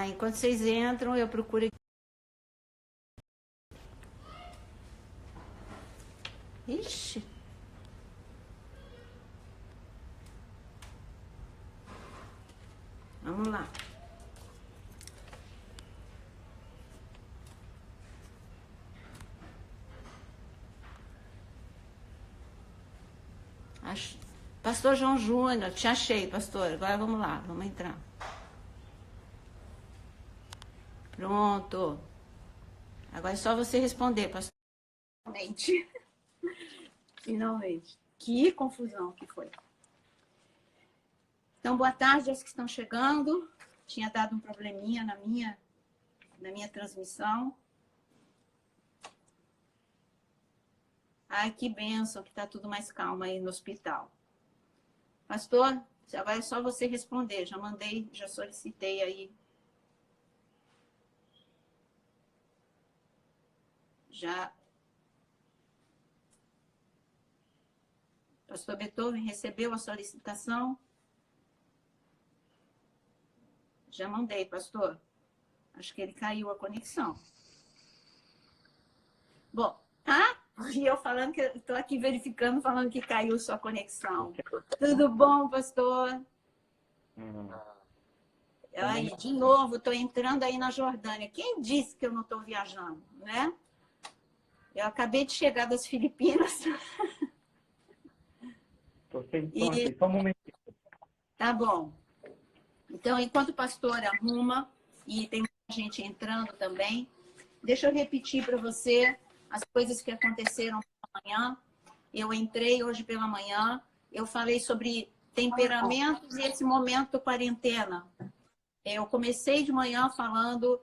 enquanto vocês entram, eu procuro aqui. Ixi. Vamos lá. Pastor João Júnior, te achei, pastor. Agora vamos lá, vamos entrar. Pronto. Agora é só você responder, pastor. Finalmente. Finalmente. Que confusão que foi. Então, boa tarde aos que estão chegando. Tinha dado um probleminha na minha transmissão. Ai, que bênção que está tudo mais calmo aí no hospital. Pastor, agora é só você responder. Já mandei, já solicitei aí. Já. Pastor Beethoven recebeu a solicitação? Já mandei, pastor. Acho que ele caiu a conexão. Bom, e eu falando que estou aqui verificando, falando que caiu sua conexão. Tudo bom, pastor? Aí, de novo, estou entrando aí na Jordânia. Quem disse que eu não estou viajando, né? Eu acabei de chegar das Filipinas. Estou sem som aqui, só um momentinho. Tá bom. Então, enquanto o pastor arruma, e tem muita gente entrando também, deixa eu repetir para você as coisas que aconteceram pela manhã. Eu entrei hoje pela manhã, eu falei sobre temperamentos e esse momento quarentena. Eu comecei de manhã falando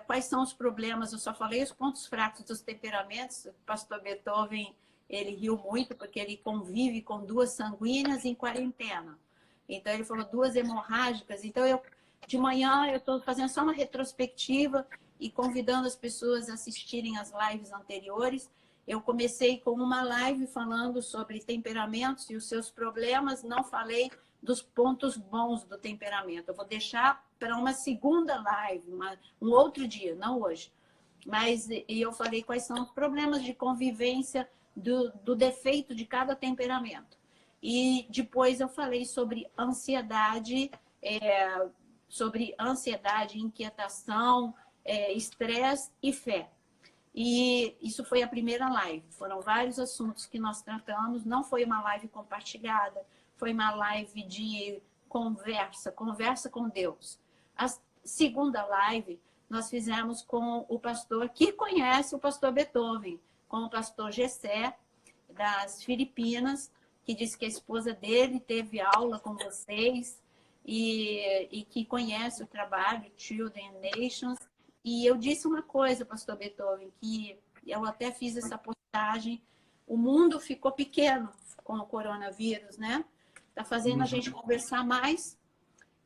quais são os problemas, eu só falei os pontos fracos dos temperamentos. O pastor Beethoven, ele riu muito, porque ele convive com 2 sanguíneas em quarentena. Então, ele falou 2 hemorrágicas. Então, de manhã, eu estou fazendo só uma retrospectiva e convidando as pessoas a assistirem as lives anteriores. Eu comecei com uma live falando sobre temperamentos e os seus problemas, não falei dos pontos bons do temperamento. Eu vou deixar para uma segunda live, um outro dia, não hoje. Mas eu falei quais são os problemas de convivência do defeito de cada temperamento. E depois eu falei sobre ansiedade, inquietação, estresse e fé. E isso foi a primeira live. Foram vários assuntos que nós tratamos. Não foi uma live compartilhada, foi uma live de conversa com Deus. A segunda live nós fizemos com o pastor que conhece o pastor Beethoven, com o pastor Gessé, das Filipinas, que disse que a esposa dele teve aula com vocês e que conhece o trabalho Children Nations. E eu disse uma coisa, pastor Beethoven, que eu até fiz essa postagem, o mundo ficou pequeno com o coronavírus, né? Está fazendo a gente conversar mais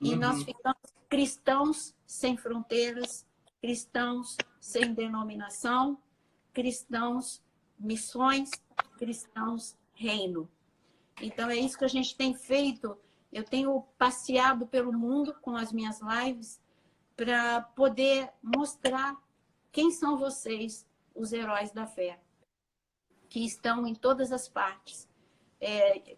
e nós ficamos cristãos sem fronteiras, cristãos sem denominação, cristãos missões, cristãos reino. Então, é isso que a gente tem feito. Eu tenho passeado pelo mundo com as minhas lives para poder mostrar quem são vocês, os heróis da fé, que estão em todas as partes.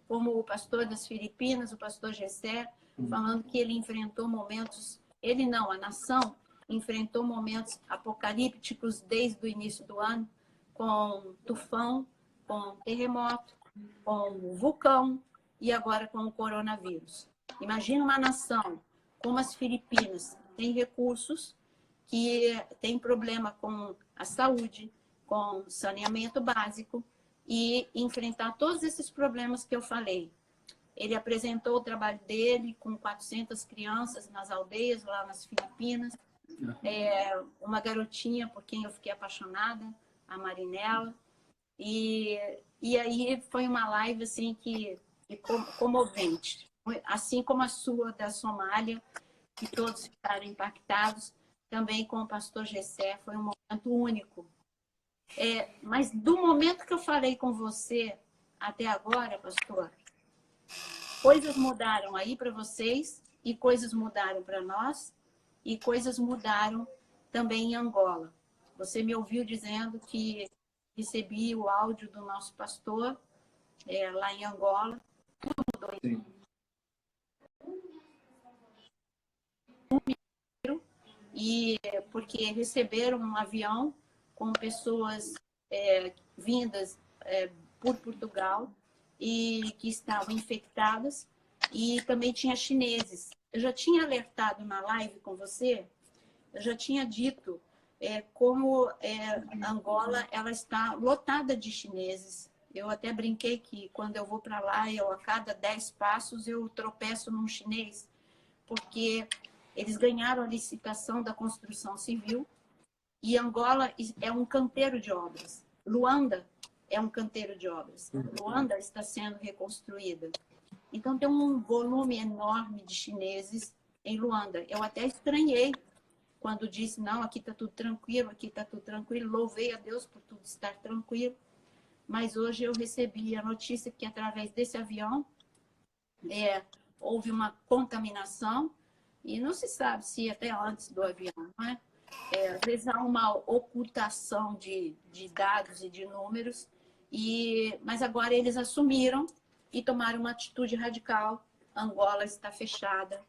Como o pastor das Filipinas, o pastor Gessé, falando que ele enfrentou momentos, ele não, a nação enfrentou momentos apocalípticos desde o início do ano, com tufão, com terremoto, com vulcão e agora com o coronavírus. Imagina uma nação como as Filipinas, tem recursos, que tem problema com a saúde, com saneamento básico e enfrentar todos esses problemas que eu falei. Ele apresentou o trabalho dele com 400 crianças nas aldeias, lá nas Filipinas. Uma garotinha por quem eu fiquei apaixonada, a Marinela. E aí foi uma live assim que comovente. Assim como a sua da Somália, que todos ficaram impactados, também com o pastor Gessé, foi um momento único. Mas do momento que eu falei com você até agora, pastor, coisas mudaram aí para vocês e coisas mudaram para nós. e coisas mudaram também em Angola. Você me ouviu dizendo que recebi o áudio do nosso pastor lá em Angola. Tudo mudou. Sim. E porque receberam um avião com pessoas vindas por Portugal e que estavam infectadas, e também tinha chineses. Eu já tinha alertado na live com você, eu já tinha dito como Angola ela está lotada de chineses. Eu até brinquei que quando eu vou para lá, a cada 10 passos eu tropeço num chinês, porque eles ganharam a licitação da construção civil e Angola é um canteiro de obras. Luanda é um canteiro de obras. Luanda está sendo reconstruída. Então, tem um volume enorme de chineses em Luanda. Eu até estranhei quando disse, não, aqui está tudo tranquilo, aqui está tudo tranquilo. Louvei a Deus por tudo estar tranquilo. Mas hoje eu recebi a notícia que, através desse avião, houve uma contaminação. E não se sabe se até antes do avião, não é? Às vezes há uma ocultação de dados e de números, mas agora eles assumiram e tomaram uma atitude radical. Angola está fechada.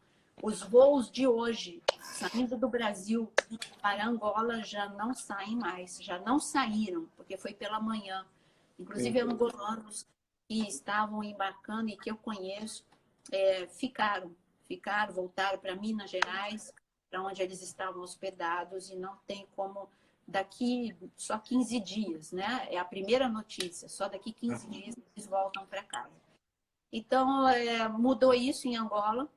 Os voos de hoje, saindo do Brasil para Angola, já não saem mais, já não saíram, porque foi pela manhã. Inclusive, angolanos que estavam embarcando e que eu conheço, ficaram, voltaram para Minas Gerais, para onde eles estavam hospedados, e não tem como, daqui só 15 dias, né? É a primeira notícia, só daqui 15 dias eles voltam para casa. Então, mudou isso em Angola,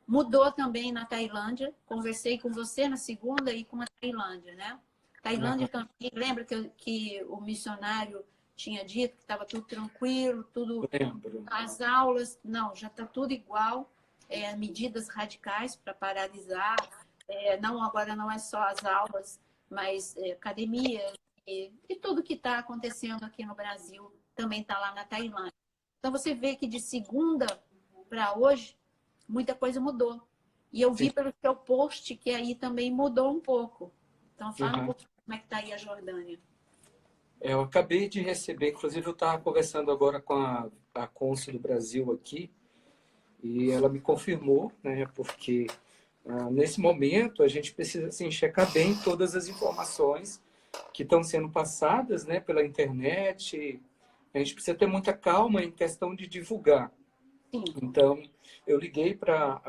mudou também na Tailândia, conversei com você na segunda e com a Tailândia, né? Tailândia também, lembra que o missionário tinha dito que estava tudo tranquilo, tudo... Lembro. As aulas, não, já está tudo igual, medidas radicais para paralisar, agora não é só as aulas, mas academia e tudo que está acontecendo aqui no Brasil também está lá na Tailândia. Então você vê que de segunda para hoje, muita coisa mudou. E eu vi pelo seu post que aí também mudou um pouco. Então fala um pouquinho como é que está aí a Jordânia. Eu acabei de receber, inclusive eu estava conversando agora com a cônsul do Brasil aqui, e ela me confirmou, né, porque nesse momento a gente precisa assim, checar bem todas as informações que estão sendo passadas, né, pela internet. A gente precisa ter muita calma em questão de divulgar. Sim. Então, eu liguei para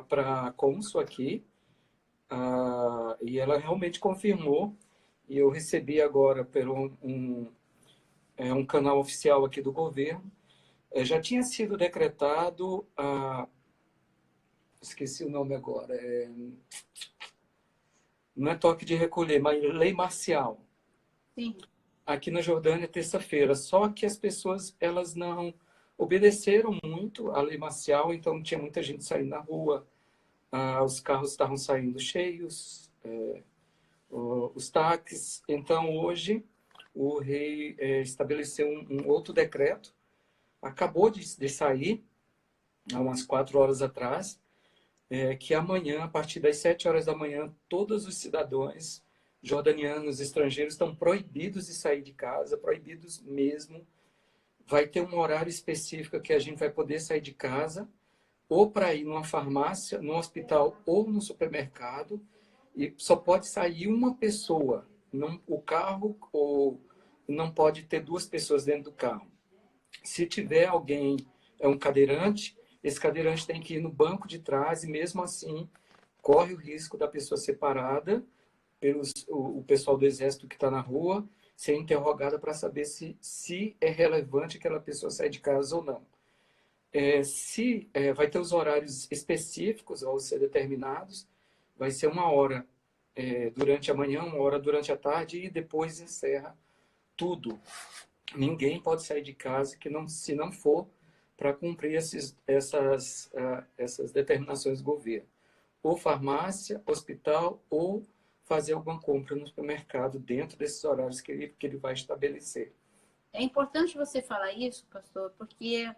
a cônsul aqui, e ela realmente confirmou, e eu recebi agora pelo um canal oficial aqui do governo. Já tinha sido decretado esqueci o nome agora, não é toque de recolher, mas lei marcial. Sim. Aqui na Jordânia, terça-feira. Só que as pessoas elas não obedeceram muito à lei marcial, então tinha muita gente saindo na rua, os carros estavam saindo cheios, os táxis. Então, hoje, o rei estabeleceu um outro decreto, acabou de sair, há umas 4 horas atrás, que amanhã, a partir das 7 horas da manhã, todos os cidadãos jordanianos estrangeiros estão proibidos de sair de casa, proibidos mesmo. Vai ter um horário específico que a gente vai poder sair de casa, ou para ir numa farmácia, num hospital ou no supermercado, e só pode sair uma pessoa. O carro, ou não pode ter 2 pessoas dentro do carro. Se tiver alguém, um cadeirante, esse cadeirante tem que ir no banco de trás, e mesmo assim corre o risco da pessoa separada o pessoal do exército que está na rua, ser interrogada para saber se é relevante aquela pessoa sair de casa ou não. Vai ter os horários específicos, ao ser determinados, vai ser 1 hora durante a manhã, 1 hora durante a tarde, e depois encerra tudo. Ninguém pode sair de casa se não for para cumprir essas determinações do governo. Ou farmácia, hospital, ou fazer alguma compra no supermercado dentro desses horários que ele vai estabelecer. É importante você falar isso, pastor, porque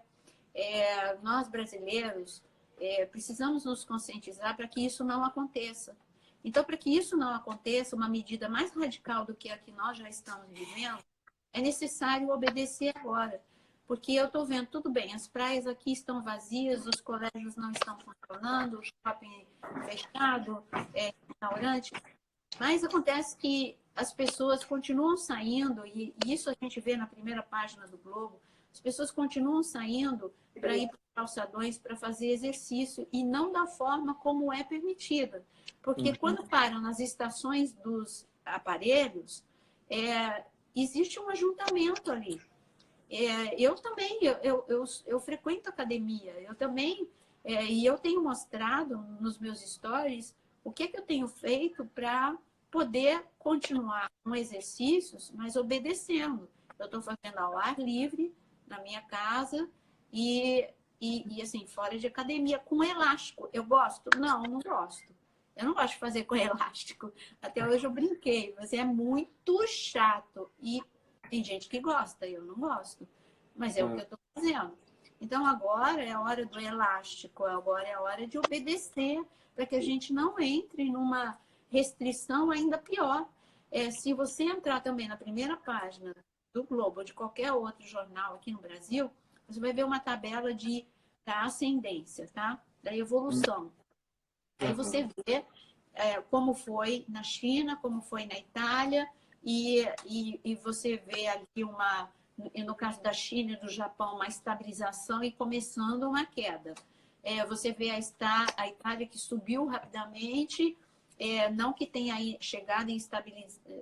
nós brasileiros precisamos nos conscientizar para que isso não aconteça. Então, para que isso não aconteça, uma medida mais radical do que a que nós já estamos vivendo, é necessário obedecer agora. Porque eu estou vendo, tudo bem, as praias aqui estão vazias, os colégios não estão funcionando, o shopping fechado, restaurante, mas acontece que as pessoas continuam saindo, e isso a gente vê na primeira página do Globo, as pessoas continuam saindo para ir para os calçadões, para fazer exercício, e não da forma como é permitida. Porque quando param nas estações dos aparelhos, existe um ajuntamento ali. Eu também, eu frequento academia, eu também, e eu tenho mostrado nos meus stories o que eu tenho feito para poder continuar com exercícios, mas obedecendo. Eu estou fazendo ao ar livre, na minha casa, e assim, fora de academia, com elástico. Eu gosto? Não, não gosto. Eu não gosto de fazer com elástico. Até hoje eu brinquei, mas é muito chato. E tem gente que gosta, eu não gosto. Mas é o que eu estou fazendo. Então, agora é a hora do elástico, agora é a hora de obedecer, para que a gente não entre numa restrição ainda pior. Se você entrar também na primeira página do Globo ou de qualquer outro jornal aqui no Brasil, você vai ver uma tabela da ascendência, tá? Da evolução. Aí você vê como foi na China, como foi na Itália, e você vê aqui no caso da China e do Japão, uma estabilização e começando uma queda. Você vê a Itália que subiu rapidamente, não que tenha chegado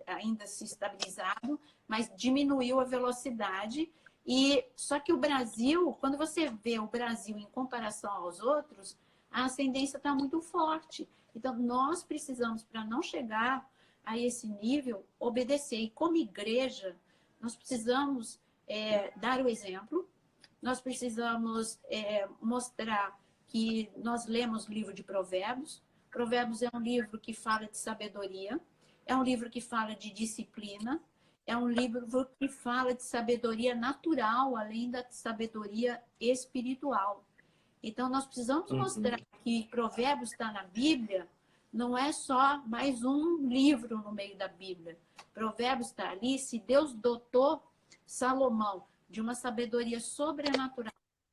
ainda se estabilizado, mas diminuiu a velocidade. Só que o Brasil, quando você vê o Brasil em comparação aos outros, a ascendência está muito forte. Então, nós precisamos, para não chegar a esse nível, obedecer. E como igreja, nós precisamos dar o exemplo, nós precisamos mostrar que nós lemos o livro de Provérbios. Provérbios é um livro que fala de sabedoria, é um livro que fala de disciplina, é um livro que fala de sabedoria natural, além da sabedoria espiritual. Então, nós precisamos mostrar que Provérbios está na Bíblia, não é só mais um livro no meio da Bíblia. Provérbios está ali, se Deus dotou Salomão de uma sabedoria sobrenatural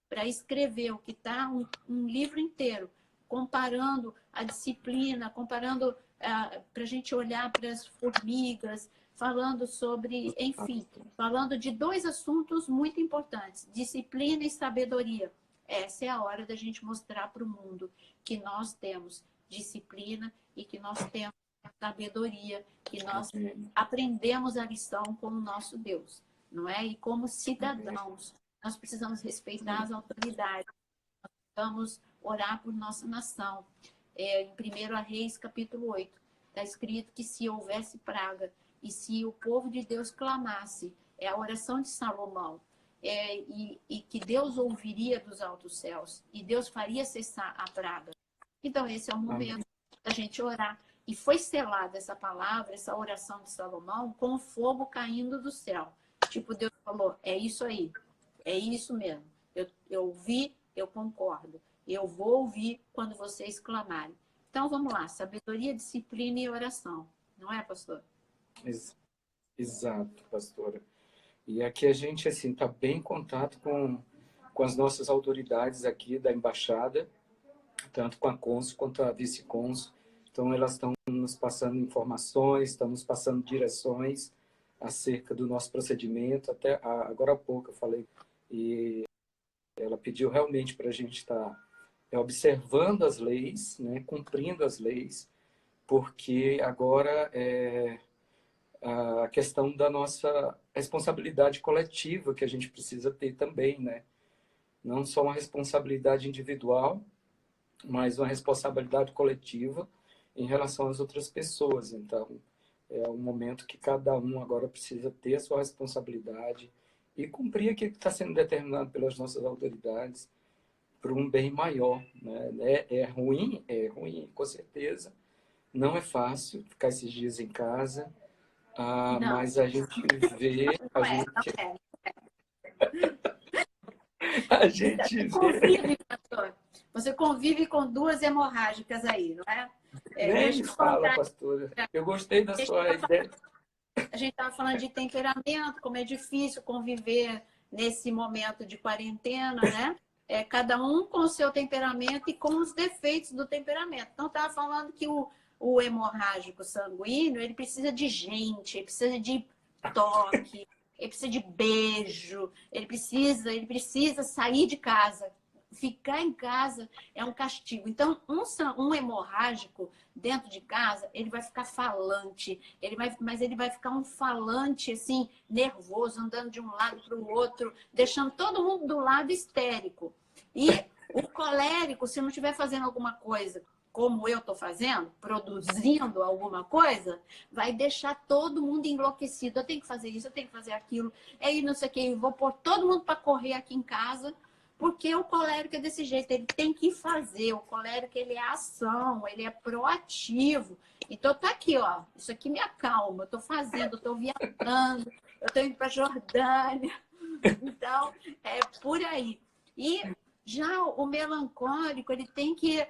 para escrever o que está um livro inteiro, comparando a disciplina, comparando para a gente olhar para as formigas, falando sobre, enfim, falando de dois assuntos muito importantes, disciplina e sabedoria. Essa é a hora da gente mostrar para o mundo que nós temos disciplina e que nós temos sabedoria, que nós aprendemos a lição com o nosso Deus, não é? E como cidadãos, nós precisamos respeitar as autoridades, nós precisamos orar por nossa nação. Em 1 Reis, capítulo 8, está escrito que se houvesse praga e se o povo de Deus clamasse, é a oração de Salomão, e que Deus ouviria dos altos céus e Deus faria cessar a praga. Então, esse é o momento da gente orar. E foi selada essa palavra, essa oração de Salomão, com o fogo caindo do céu. Tipo, Deus falou, é isso aí, é isso mesmo. Eu ouvi, eu concordo. Eu vou ouvir quando vocês clamarem. Então, vamos lá, sabedoria, disciplina e oração. Não é, pastor? Exato, pastora. E aqui a gente assim está bem em contato com as nossas autoridades aqui da embaixada, tanto com a cônsul quanto a vice-cônsul. Então elas estão nos passando informações, estão nos passando direções acerca do nosso procedimento. Até agora há pouco eu falei, e ela pediu realmente para a gente estar observando as leis, né, cumprindo as leis, porque agora a questão da nossa responsabilidade coletiva que a gente precisa ter também, né? Não só uma responsabilidade individual, mas uma responsabilidade coletiva em relação às outras pessoas. Então, é um momento que cada um agora precisa ter a sua responsabilidade e cumprir aquilo que está sendo determinado pelas nossas autoridades para um bem maior, né? É ruim, com certeza. Não é fácil ficar esses dias em casa, mas a gente vê... A gente convive, pastor. Você convive com duas hemorrágicas aí, não é? Nem Deixa me eu fala, contar. pastora. Eu gostei da sua ideia. A gente estava falando de temperamento, como é difícil conviver nesse momento de quarentena, né? Cada um com o seu temperamento e com os defeitos do temperamento. Então, estava falando que o hemorrágico sanguíneo, ele precisa de gente, ele precisa de toque, ele precisa de beijo, ele precisa sair de casa. Ficar em casa é um castigo. Então, um hemorrágico dentro de casa, ele vai ficar falante, mas ele vai ficar um falante assim, nervoso, andando de um lado para o outro, deixando todo mundo do lado histérico. E o colérico, se não estiver fazendo alguma coisa como eu estou fazendo, produzindo alguma coisa, vai deixar todo mundo enlouquecido. Eu tenho que fazer isso, eu tenho que fazer aquilo, aí não sei o que, eu vou pôr todo mundo para correr aqui em casa. Porque o colérico é desse jeito, ele tem que fazer. O colérico, ele é ação, ele é proativo. Então, tá aqui, ó. Isso aqui me acalma. Eu tô fazendo, eu tô viajando, eu tô indo para Jordânia. Então, é por aí. E já o melancólico, ele tem que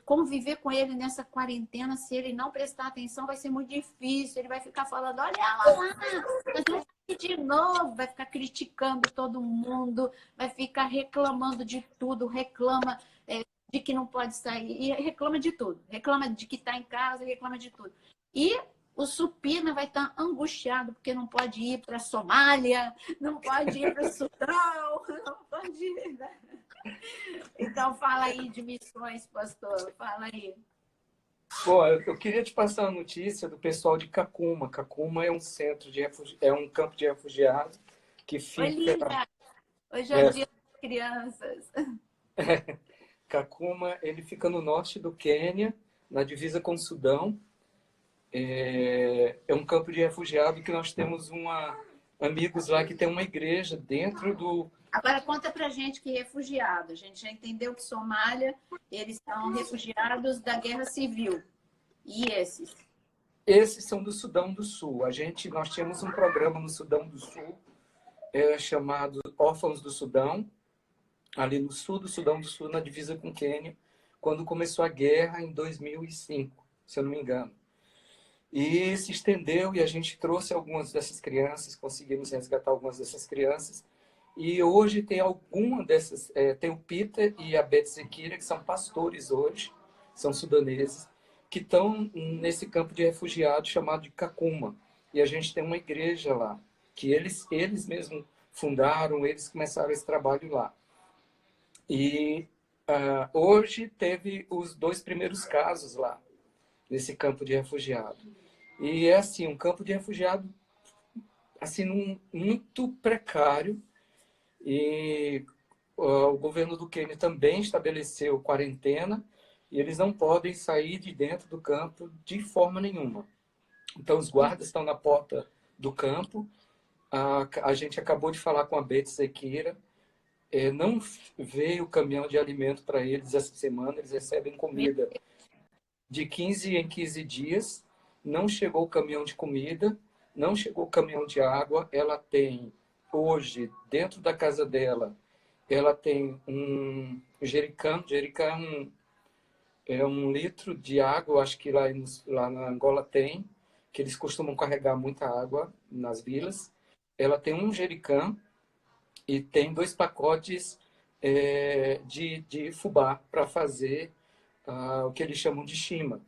conviver com ele nessa quarentena. Se ele não prestar atenção, vai ser muito difícil. Ele vai ficar falando, olha ela lá, nós vamos fazer de novo. Vai ficar criticando todo mundo, vai ficar reclamando de tudo, reclama de que não pode sair, e reclama de tudo. Reclama de que está em casa, reclama de tudo. E o supina vai estar angustiado porque não pode ir para a Somália, não pode ir para o Sudão, não pode ir. Né? Então, fala aí de missões, pastor, fala aí. Bom, eu queria te passar uma notícia do pessoal de Kakuma. Kakuma é um centro de é um campo de refugiados que Oi, fica. Lívia. Hoje é o dia das crianças. Kakuma, ele fica no norte do Quênia, na divisa com o Sudão. É um campo de refugiado que nós temos amigos lá que tem uma igreja dentro do. Agora conta pra gente que refugiado. A gente já entendeu que Somália, eles são refugiados da guerra civil. E esses? Esses são do Sudão do Sul. Nós tínhamos um programa no Sudão do Sul chamado Órfãos do Sudão, ali no sul do Sudão do Sul, na divisa com o Quênia, quando começou a guerra em 2005, se eu não me engano. E se estendeu e a gente trouxe algumas dessas crianças, conseguimos resgatar algumas dessas crianças. E hoje tem alguma dessas, tem o Peter e a Beth Zekira, que são pastores hoje, são sudaneses, que estão nesse campo de refugiados chamado de Kakuma. E a gente tem uma igreja lá, que eles mesmos fundaram, eles começaram esse trabalho lá. E hoje teve os 2 primeiros casos lá, nesse campo de refugiado. E é assim, um campo de refugiado assim, muito precário. E o governo do Quênia também estabeleceu quarentena e eles não podem sair de dentro do campo de forma nenhuma. Então, os guardas estão na porta do campo. A gente acabou de falar com a Beth Zekira. Não veio caminhão de alimento para eles essa semana. Eles recebem comida de 15 em 15 dias. Não chegou o caminhão de comida, não chegou o caminhão de água. Ela tem, hoje, dentro da casa dela, ela tem um jericão. Jericão é 1 litro de água, acho que lá na Angola tem, que eles costumam carregar muita água nas vilas. Ela tem um jericão e tem 2 pacotes de fubá para fazer o que eles chamam de shima.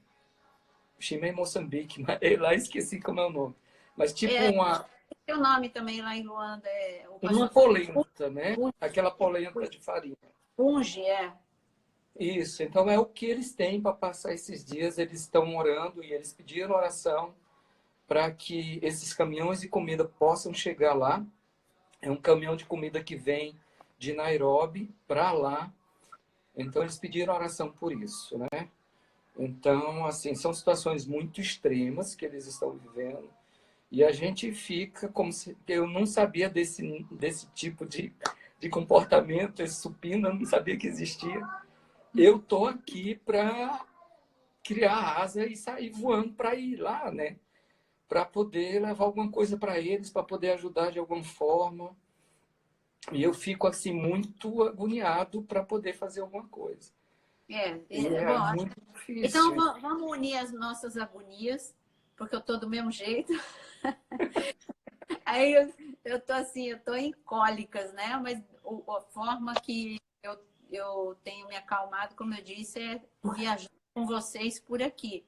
Shima é em Moçambique, mas lá esqueci como é o nome. Mas tipo Tem o nome também lá em Luanda. Uma polenta, né? Aquela polenta de farinha. Punge, Isso, então é o que eles têm para passar esses dias. Eles estão orando e eles pediram oração para que esses caminhões de comida possam chegar lá. É um caminhão de comida que vem de Nairobi para lá. Então eles pediram oração por isso, né? Então, assim, são situações muito extremas que eles estão vivendo. E a gente fica como se... Eu não sabia desse tipo de comportamento, esse supino, eu não sabia que existia. Eu tô aqui para criar asa e sair voando para ir lá, né? Para poder levar alguma coisa para eles, para poder ajudar de alguma forma. E eu fico assim muito agoniado para poder fazer alguma coisa. Bom, muito difícil. então vamos unir as nossas agonias, porque eu tô do mesmo jeito. Aí eu tô assim, eu tô em cólicas, né? Mas a forma que eu tenho me acalmado, como eu disse, é viajando com vocês por aqui.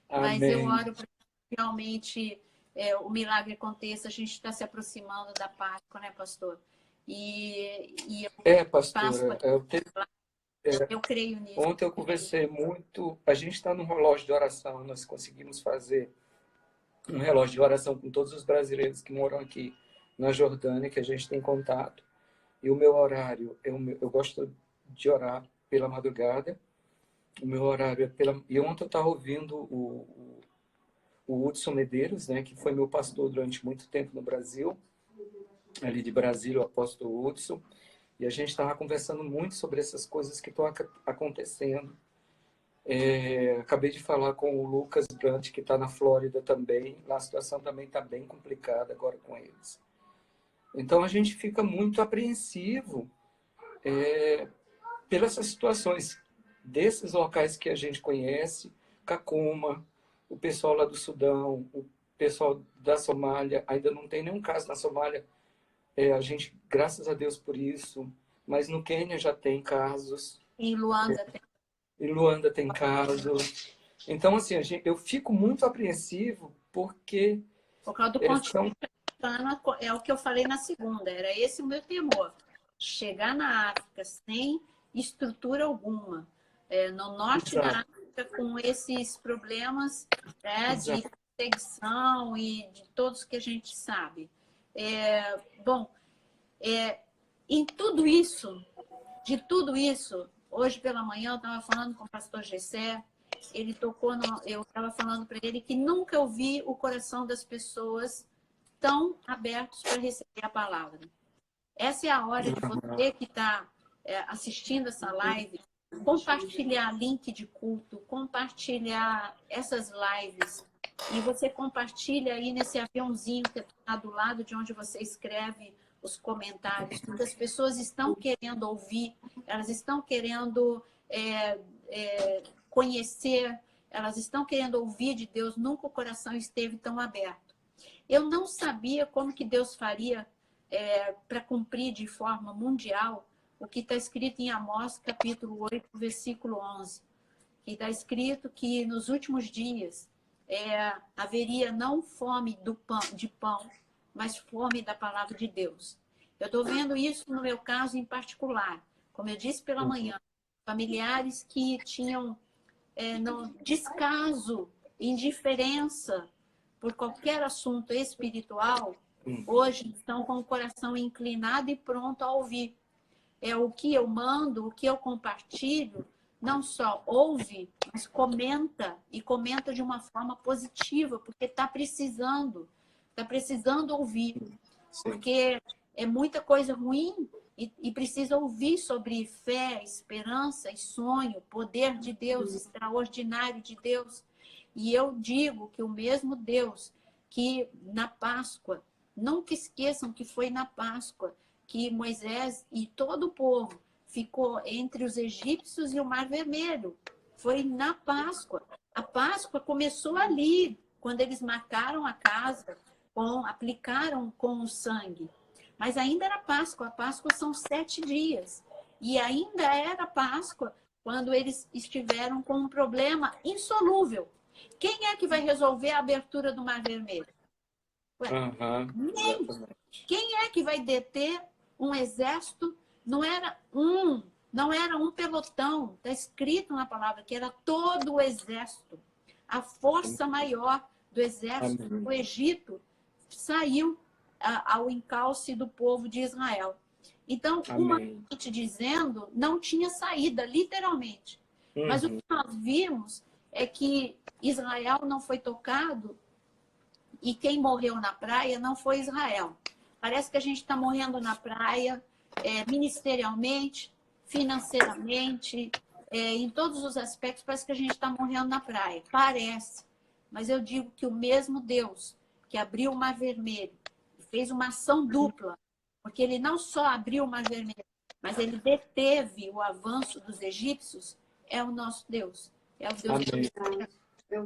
Mas eu Amém. oro para que realmente o milagre aconteça. A gente está se aproximando da Páscoa, né, pastor? E Páscoa, Pastora, eu creio nisso. ontem eu conversei muito, a gente está num relógio de oração, nós conseguimos fazer um relógio de oração com todos os brasileiros que moram aqui na Jordânia, que a gente tem contato. E o meu horário, eu gosto de orar pela madrugada. O meu horário é pela... E ontem eu estava ouvindo o Hudson Medeiros, né, que foi meu pastor durante muito tempo no Brasil, ali de Brasília, o apóstolo Hudson. E a gente estava conversando muito sobre essas coisas que estão acontecendo. Acabei de falar com o Lucas Brandt, que está na Flórida também. Lá a situação também está bem complicada agora com eles. Então a gente fica muito apreensivo pelas situações desses locais que a gente conhece, Kakuma, o pessoal lá do Sudão, o pessoal da Somália. Ainda não tem nenhum caso na Somália. A gente, graças a Deus por isso, mas no Quênia já tem casos. Em Luanda tem. Em Luanda tem casos. Então, assim, eu fico muito apreensivo porque Por causa do continente africano, é o que eu falei na segunda, era esse o meu temor. Chegar na África sem estrutura alguma, no norte da África com esses problemas de perseguição e de todos que a gente sabe. Em tudo isso, de tudo isso, hoje pela manhã eu estava falando com o pastor Gessé, ele tocou, eu estava falando para ele que nunca eu vi o coração das pessoas tão abertos para receber a palavra. Essa é a hora de você que está assistindo essa live, compartilhar link de culto, compartilhar essas lives, e você compartilha aí nesse aviãozinho que está do lado de onde você escreve os comentários, porque as pessoas estão querendo ouvir, elas estão querendo conhecer, elas estão querendo ouvir de Deus. Nunca o coração esteve tão aberto. Eu não sabia como que Deus faria para cumprir de forma mundial o que está escrito em Amós, capítulo 8, versículo 11, que está escrito que nos últimos dias haveria não fome de pão, mas fome da palavra de Deus. Eu estou vendo isso no meu caso em particular. Como eu disse pela manhã, familiares que tinham descaso, indiferença por qualquer assunto espiritual, hoje estão com o coração inclinado e pronto a ouvir. O que eu mando, o que eu compartilho, não só ouve, mas comenta, e comenta de uma forma positiva, porque está precisando ouvir. Sim. Porque é muita coisa ruim e precisa ouvir sobre fé, esperança e sonho, poder de Deus, extraordinário de Deus. E eu digo que o mesmo Deus que na Páscoa, nunca esqueçam que foi na Páscoa que Moisés e todo o povo ficou entre os egípcios e o Mar Vermelho. Foi na Páscoa. A Páscoa começou ali, quando eles marcaram a casa, aplicaram com o sangue. Mas ainda era Páscoa. A Páscoa são 7 dias. E ainda era Páscoa quando eles estiveram com um problema insolúvel. Quem é que vai resolver a abertura do Mar Vermelho? Quem é que vai deter um exército? Não era um pelotão. Está escrito na palavra que era todo o exército. A força maior do exército do Egito saiu ao encalce do povo de Israel. Então, humanamente dizendo, não tinha saída, literalmente. Mas o que nós vimos é que Israel não foi tocado e quem morreu na praia não foi Israel. Parece que a gente está morrendo na praia ministerialmente, financeiramente, em todos os aspectos, parece que a gente está morrendo na praia. Parece. Mas eu digo que o mesmo Deus que abriu o Mar Vermelho, fez uma ação dupla, porque ele não só abriu o Mar Vermelho, mas ele deteve o avanço dos egípcios, é o nosso Deus. É o Deus Amém.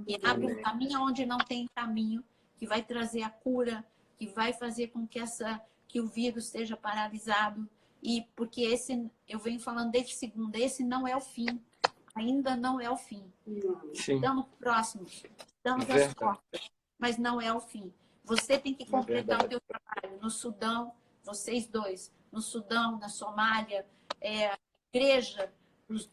que abre um caminho onde não tem caminho, que vai trazer a cura, que vai fazer com que o vírus esteja paralisado. E porque eu venho falando desde segunda, esse não é o fim. Ainda não é o fim. Sim. Estamos próximos, estamos às Verdade. portas, mas não é o fim. Você tem que completar o verdade. teu trabalho no Sudão, vocês dois, no Sudão, na Somália, a igreja,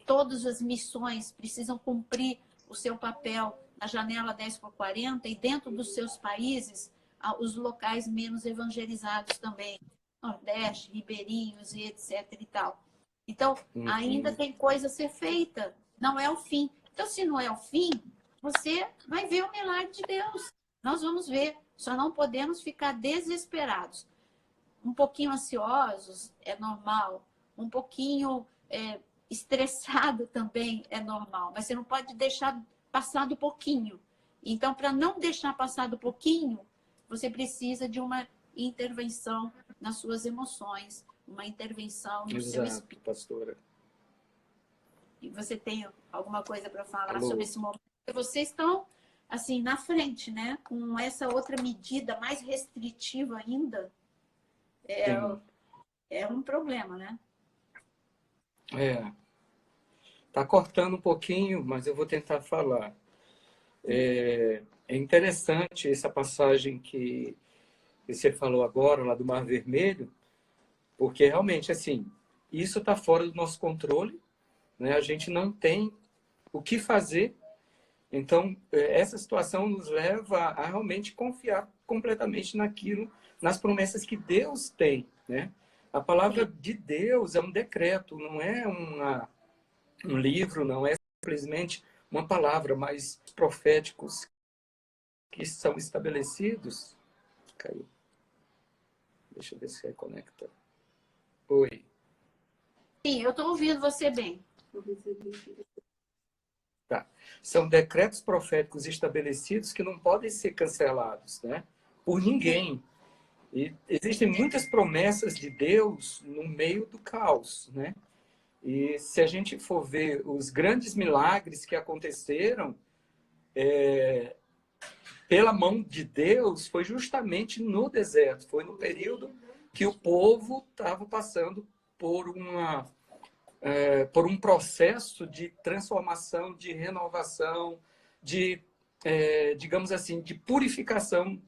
todas as missões precisam cumprir o seu papel na janela 10x40 e dentro dos seus países, os locais menos evangelizados também, Nordeste, Ribeirinhos e etc. e tal. Então, ainda tem coisa a ser feita, não é o fim. Então, se não é o fim, você vai ver o milagre de Deus. Nós vamos ver, só não podemos ficar desesperados. Um pouquinho ansiosos é normal, um pouquinho estressado também é normal, mas você não pode deixar passar do pouquinho. Então, para não deixar passar do pouquinho, você precisa de uma intervenção nas suas emoções, uma intervenção no seu espírito. Pastora. E você tem alguma coisa para falar Alô. sobre esse momento? Vocês estão, assim, na frente, né? Com essa outra medida mais restritiva ainda, é um problema, né? Tá cortando um pouquinho, mas eu vou tentar falar. É interessante essa passagem que você falou agora, lá do Mar Vermelho, porque realmente, assim, isso está fora do nosso controle, né? A gente não tem o que fazer. Então, essa situação nos leva a realmente confiar completamente naquilo, nas promessas que Deus tem, né? A palavra de Deus é um decreto, não é um livro, não é simplesmente uma palavra, mas proféticos que são estabelecidos. Caiu. Deixa eu ver se reconecta. Oi. Sim, eu estou ouvindo você bem. Tá. São decretos proféticos estabelecidos que não podem ser cancelados, né? Por ninguém. E existem muitas promessas de Deus no meio do caos, né? E se a gente for ver os grandes milagres que aconteceram pela mão de Deus, foi justamente no deserto. Foi no período que o povo estava passando por um processo de transformação, de renovação, digamos assim, de purificação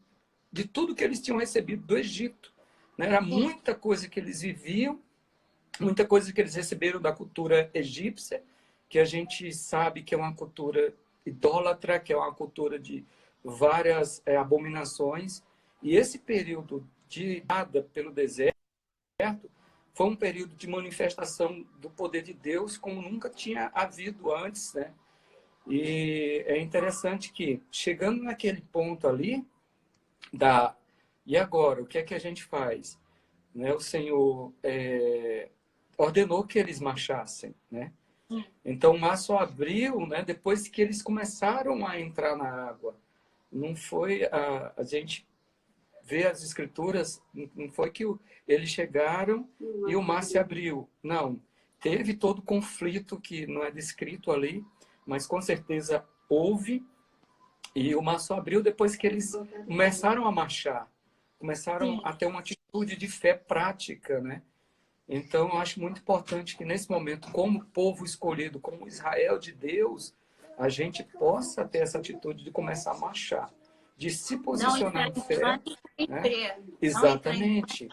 de tudo que eles tinham recebido do Egito, né? Era muita coisa que eles viviam, muita coisa que eles receberam da cultura egípcia, que a gente sabe que é uma cultura idólatra, que é uma cultura de várias abominações. E esse período de nada pelo deserto foi um período de manifestação do poder de Deus como nunca tinha havido antes, né? E é interessante que, chegando naquele ponto ali, e agora, o que é que a gente faz? Né? O Senhor ordenou que eles marchassem, né? Então, o mar só abriu, né, depois que eles começaram a entrar na água. Não foi a gente vê as escrituras, não foi que eles chegaram e o mar se abriu. Não, teve todo o conflito que não é descrito ali, mas com certeza houve. E o mar só abriu depois que eles começaram a marchar, começaram a ter uma atitude de fé prática, né? Então, eu acho muito importante que nesse momento, como povo escolhido, como Israel de Deus, a gente possa ter essa atitude de começar a marchar, de se posicionar em fé. Né? Exatamente.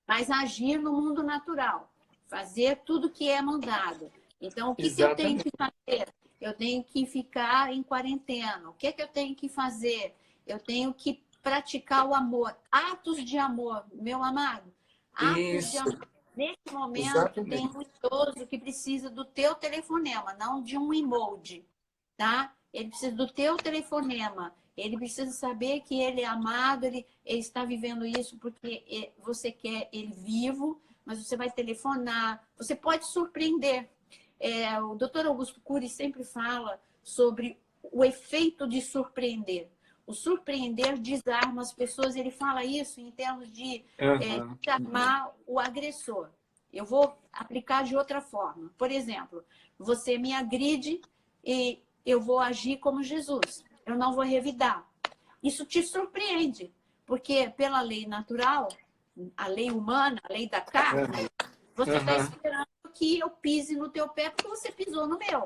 Mas agir no mundo natural, fazer tudo que é mandado. Então, o que eu tenho que fazer? Eu tenho que ficar em quarentena. O que eu tenho que fazer? Eu tenho que praticar o amor. Atos de amor, meu amado. Atos de amor. Nesse momento, tem um idoso que precisa do teu telefonema, não de um emoji, tá? Ele precisa do teu telefonema. Ele precisa saber que ele é amado, ele está vivendo isso porque você quer ele vivo, mas você vai telefonar. Você pode surpreender. O Dr. Augusto Cury sempre fala sobre o efeito de surpreender. O surpreender desarma as pessoas. Ele fala isso em termos de desarmar o agressor. Eu vou aplicar de outra forma. Por exemplo, você me agride e eu vou agir como Jesus. Eu não vou revidar. Isso te surpreende, porque pela lei natural, a lei humana, a lei da carne, você está esperando que eu pise no teu pé porque você pisou no meu.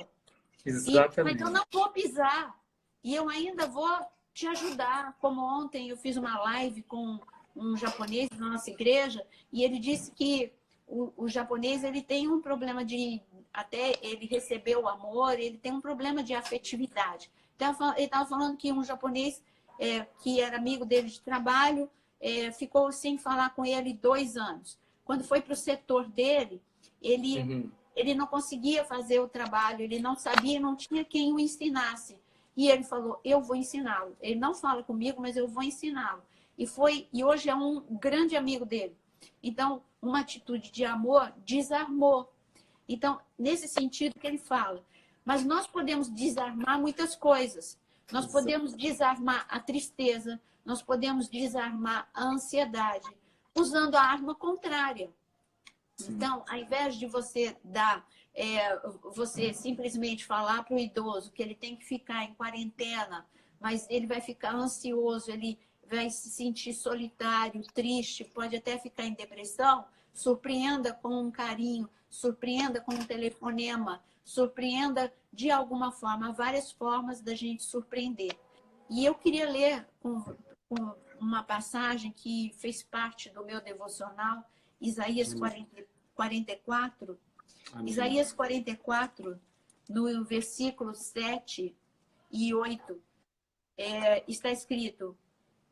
Exatamente. Mas eu não vou pisar. E eu ainda vou te ajudar. Como ontem eu fiz uma live com um japonês da nossa igreja, e ele disse que o japonês ele tem um problema de... Até ele recebeu o amor, ele tem um problema de afetividade. Então, ele estava falando que um japonês que era amigo dele de trabalho ficou sem falar com ele 2 anos. Quando foi para o setor dele, ele não conseguia fazer o trabalho, ele não sabia, não tinha quem o ensinasse. E ele falou, eu vou ensiná-lo. Ele não fala comigo, mas eu vou ensiná-lo. E hoje é um grande amigo dele. Então, uma atitude de amor desarmou. Então, nesse sentido que ele fala. Mas nós podemos desarmar muitas coisas. Nós podemos desarmar a tristeza, nós podemos desarmar a ansiedade, usando a arma contrária. Então, ao invés de você você simplesmente falar para o idoso que ele tem que ficar em quarentena, mas ele vai ficar ansioso, ele vai se sentir solitário, triste, pode até ficar em depressão, surpreenda com um carinho, surpreenda com um telefonema, surpreenda de alguma forma. Há várias formas da gente surpreender. E eu queria ler com uma passagem que fez parte do meu devocional, Isaías 44. Amém. Isaías 44, no versículo 7 e 8, está escrito: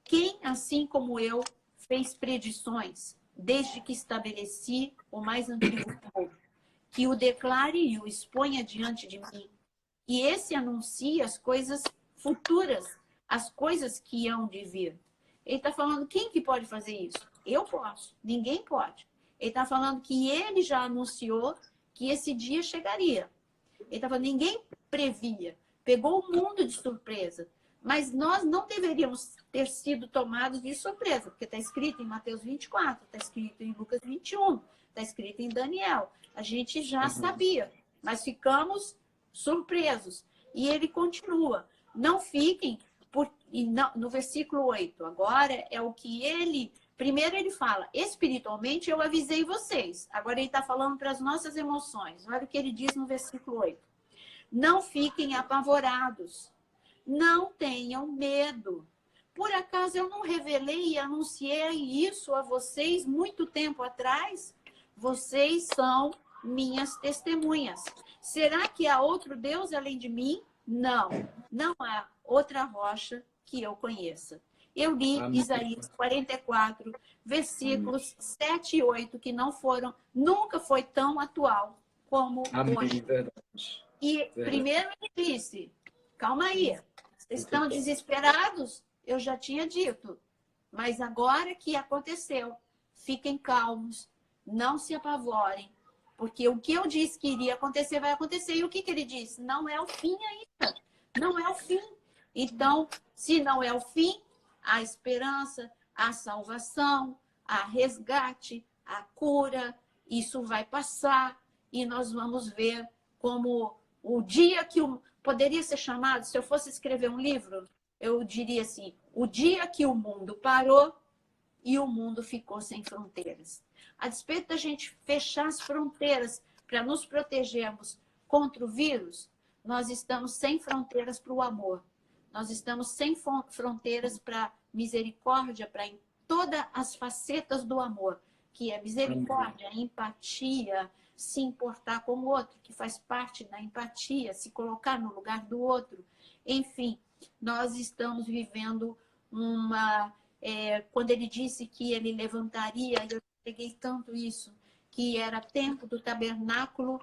quem, assim como eu, fez predições, desde que estabeleci o mais antigo povo, que o declare e o exponha diante de mim, e esse anuncie as coisas futuras, as coisas que hão de vir. Ele está falando, quem que pode fazer isso? Eu posso, ninguém pode. Ele está falando que ele já anunciou que esse dia chegaria. Ele está falando, ninguém previa, pegou o mundo de surpresa. Mas nós não deveríamos ter sido tomados de surpresa, porque está escrito em Mateus 24, está escrito em Lucas 21, está escrito em Daniel. A gente já sabia, mas ficamos surpresos. E ele continua, não fiquem, no versículo 8, agora é o que ele... Primeiro ele fala, espiritualmente eu avisei vocês. Agora ele está falando para as nossas emoções. Olha o que ele diz no versículo 8. Não fiquem apavorados. Não tenham medo. Por acaso eu não revelei e anunciei isso a vocês muito tempo atrás? Vocês são minhas testemunhas. Será que há outro Deus além de mim? Não. Não há outra rocha que eu conheça. Eu li Amém. Isaías 44, versículos Amém. 7 e 8, que nunca foi tão atual como Amém. Hoje. Verdade. E verdade. Primeiro ele disse, calma aí, vocês estão desesperados? Eu já tinha dito. Mas agora que aconteceu, fiquem calmos, não se apavorem, porque o que eu disse que iria acontecer, vai acontecer. E o que ele disse? Não é o fim ainda. Não é o fim. Então, se não é o fim, há esperança, há salvação, há resgate, há cura. Isso vai passar e nós vamos ver como o dia que poderia ser chamado, se eu fosse escrever um livro, eu diria assim, o dia que o mundo parou e o mundo ficou sem fronteiras. A despeito da gente fechar as fronteiras para nos protegermos contra o vírus, nós estamos sem fronteiras para o amor. Nós estamos sem fronteiras para misericórdia, para em todas as facetas do amor, que é misericórdia, empatia, se importar com o outro, que faz parte da empatia, se colocar no lugar do outro. Enfim, nós estamos vivendo quando ele disse que ele levantaria, eu peguei tanto isso, que era tempo do tabernáculo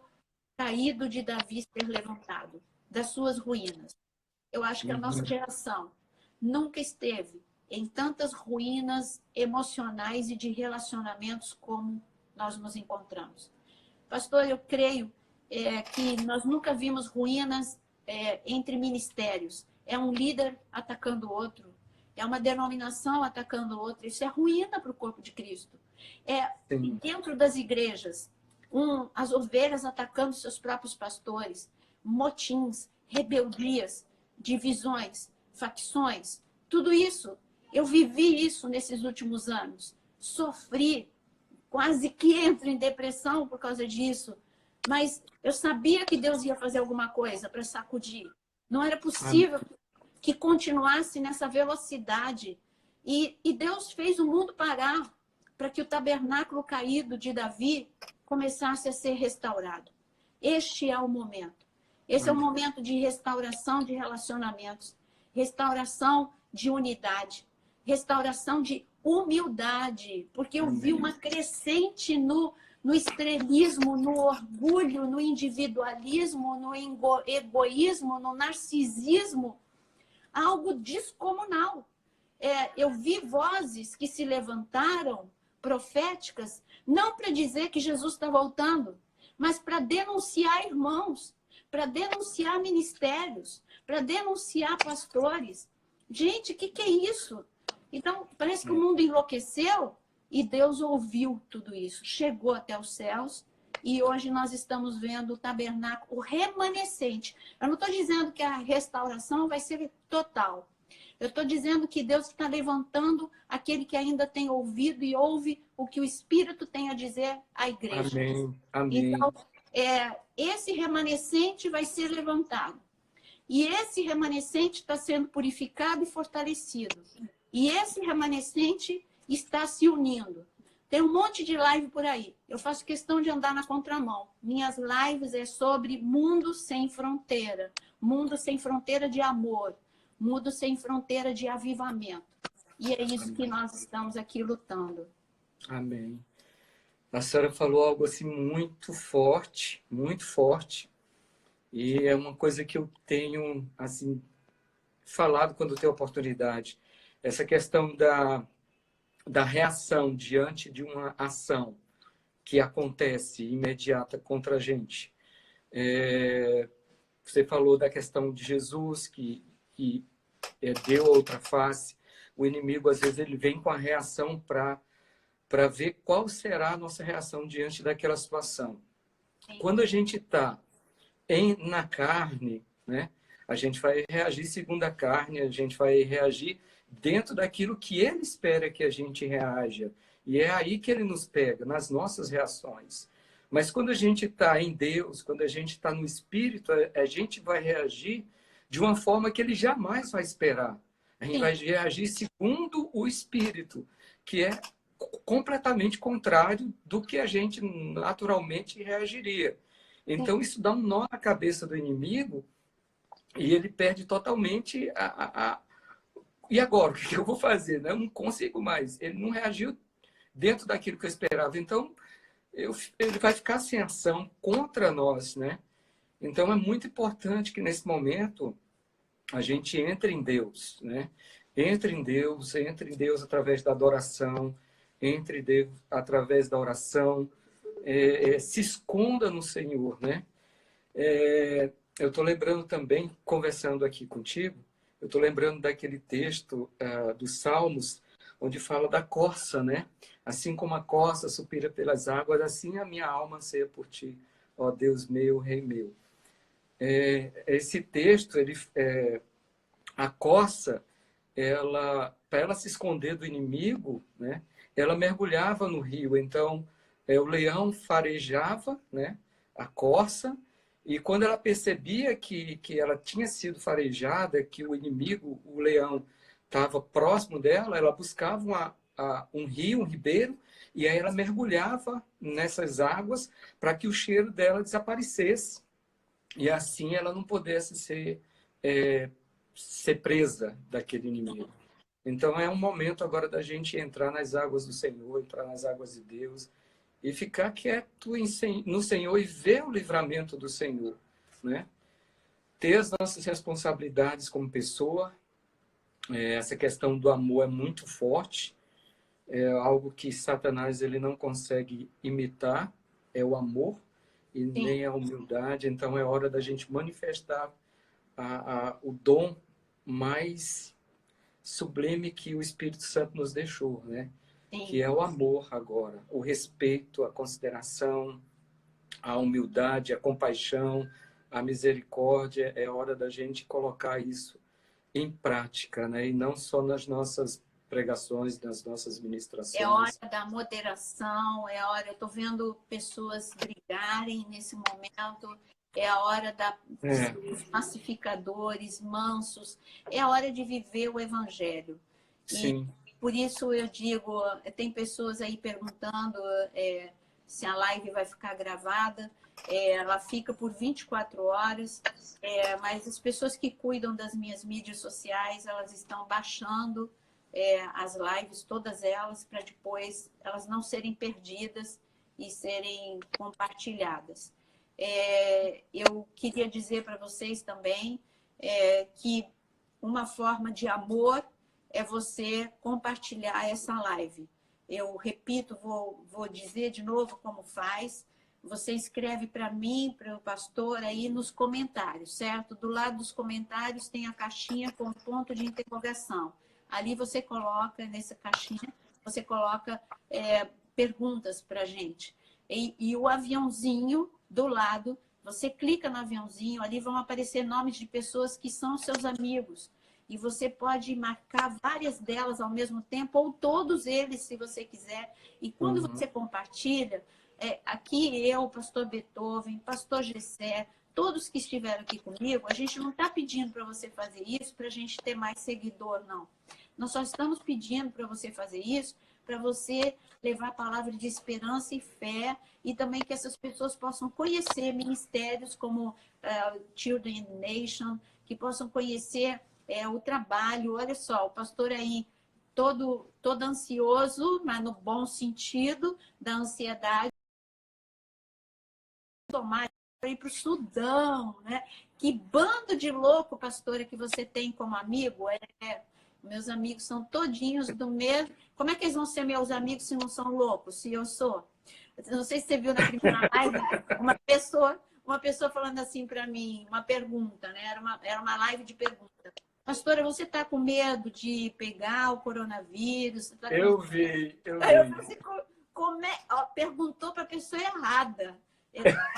caído de Davi ser levantado, das suas ruínas. Eu acho que a nossa geração nunca esteve em tantas ruínas emocionais e de relacionamentos como nós nos encontramos. Pastor, eu creio que nós nunca vimos ruínas entre ministérios. É um líder atacando o outro, é uma denominação atacando o outro. Isso é ruína para o corpo de Cristo. Dentro das igrejas, as ovelhas atacando seus próprios pastores, motins, rebeldias, divisões, facções, tudo isso. Eu vivi isso nesses últimos anos. Sofri, quase que entro em depressão por causa disso. Mas eu sabia que Deus ia fazer alguma coisa para sacudir. Não era possível que continuasse nessa velocidade. E Deus fez o mundo parar para que o tabernáculo caído de Davi começasse a ser restaurado. Este é o momento. Esse é o momento de restauração de relacionamentos, restauração de unidade, restauração de humildade, porque eu vi uma crescente no estrelismo, no orgulho, no individualismo, no egoísmo, no narcisismo, algo descomunal. Eu vi vozes que se levantaram, proféticas, não para dizer que Jesus está voltando, mas para denunciar irmãos, para denunciar ministérios, para denunciar pastores. Gente, o que é isso? Então, parece que o mundo enlouqueceu e Deus ouviu tudo isso. Chegou até os céus e hoje nós estamos vendo o tabernáculo remanescente. Eu não estou dizendo que a restauração vai ser total. Eu estou dizendo que Deus está levantando aquele que ainda tem ouvido e ouve o que o Espírito tem a dizer à igreja. Amém. Amém. Então, esse remanescente vai ser levantado. E esse remanescente está sendo purificado e fortalecido. E esse remanescente está se unindo. Tem um monte de live por aí. Eu faço questão de andar na contramão. Minhas lives é sobre mundo sem fronteira. Mundo sem fronteira de amor. Mundo sem fronteira de avivamento. E é isso que nós estamos aqui lutando. Amém. A senhora falou algo assim muito forte, muito forte. E é uma coisa que eu tenho assim falado quando tenho oportunidade. Essa questão da reação diante de uma ação que acontece imediata contra a gente. Você falou da questão de Jesus, que deu outra face. O inimigo, às vezes, ele vem com a reação para ver qual será a nossa reação diante daquela situação. Sim. Quando a gente está na carne, né, a gente vai reagir segundo a carne, a gente vai reagir dentro daquilo que ele espera que a gente reaja. E é aí que ele nos pega, nas nossas reações. Mas quando a gente está em Deus, quando a gente está no Espírito, a gente vai reagir de uma forma que ele jamais vai esperar. A gente vai reagir segundo o Espírito, que é completamente contrário do que a gente naturalmente reagiria. Então, isso dá um nó na cabeça do inimigo e ele perde totalmente E agora, o que eu vou fazer? Eu não consigo mais. Ele não reagiu dentro daquilo que eu esperava. Então, ele vai ficar sem ação contra nós, né? Então, é muito importante que, nesse momento, a gente entre em Deus, né? Entre em Deus através da adoração, entre em Deus através da oração, se esconda no Senhor, né? Eu estou lembrando também, conversando aqui contigo, eu estou lembrando daquele texto dos Salmos, onde fala da corça, né? Assim como a corça supira pelas águas, assim a minha alma anseia por ti, ó Deus meu, Rei meu. Esse texto, a corça, para ela se esconder do inimigo, né? Ela mergulhava no rio. Então, o leão farejava, né? A corça. E quando ela percebia que ela tinha sido farejada, que o inimigo, o leão, estava próximo dela, ela buscava um rio, um ribeiro, e aí ela mergulhava nessas águas para que o cheiro dela desaparecesse. E assim ela não pudesse ser presa daquele inimigo. Então é um momento agora da gente entrar nas águas do Senhor, entrar nas águas de Deus, e ficar quieto no Senhor e ver o livramento do Senhor, né? Ter as nossas responsabilidades como pessoa. Essa questão do amor é muito forte. É algo que Satanás ele não consegue imitar. É o amor e nem a humildade. Então é hora da gente manifestar o dom mais sublime que o Espírito Santo nos deixou, né? Que é o amor agora, o respeito, a consideração, a humildade, a compaixão, a misericórdia. É hora da gente colocar isso em prática, né? E não só nas nossas pregações, nas nossas ministrações. É hora da moderação, é hora... Eu estou vendo pessoas brigarem nesse momento, é a hora dos pacificadores, mansos, é a hora de viver o Evangelho. Sim. E por isso eu digo, tem pessoas aí perguntando se a live vai ficar gravada. Ela fica por 24 horas, mas as pessoas que cuidam das minhas mídias sociais, elas estão baixando as lives, todas elas, para depois elas não serem perdidas e serem compartilhadas. Eu queria dizer para vocês também que uma forma de amor é você compartilhar essa live. Eu repito, vou dizer de novo como faz. Você escreve para mim, para o pastor, aí nos comentários, certo? Do lado dos comentários tem a caixinha com ponto de interrogação. Ali você coloca, nessa caixinha, você coloca perguntas para a gente. E o aviãozinho do lado, você clica no aviãozinho, ali vão aparecer nomes de pessoas que são seus amigos. E você pode marcar várias delas ao mesmo tempo, ou todos eles, se você quiser. E quando você compartilha, aqui eu, pastor Beethoven, pastor Gessé, todos que estiveram aqui comigo, a gente não está pedindo para você fazer isso para a gente ter mais seguidor, não. Nós só estamos pedindo para você fazer isso, para você levar a palavra de esperança e fé, e também que essas pessoas possam conhecer ministérios como Children in the Nation, que possam conhecer o trabalho. Olha só, o pastor aí todo ansioso, mas no bom sentido da ansiedade, tomar para ir para o Sudão, né? Que bando de louco, pastora, que você tem como amigo. Meus amigos são todinhos do mesmo. Como é que eles vão ser meus amigos se não são loucos? Se eu sou? Não sei se você viu na primeira live, uma pessoa falando assim para mim, uma pergunta, né? Era uma live de pergunta. Pastora, você está com medo de pegar o coronavírus? Tá Eu vi. Você perguntou para a pessoa errada.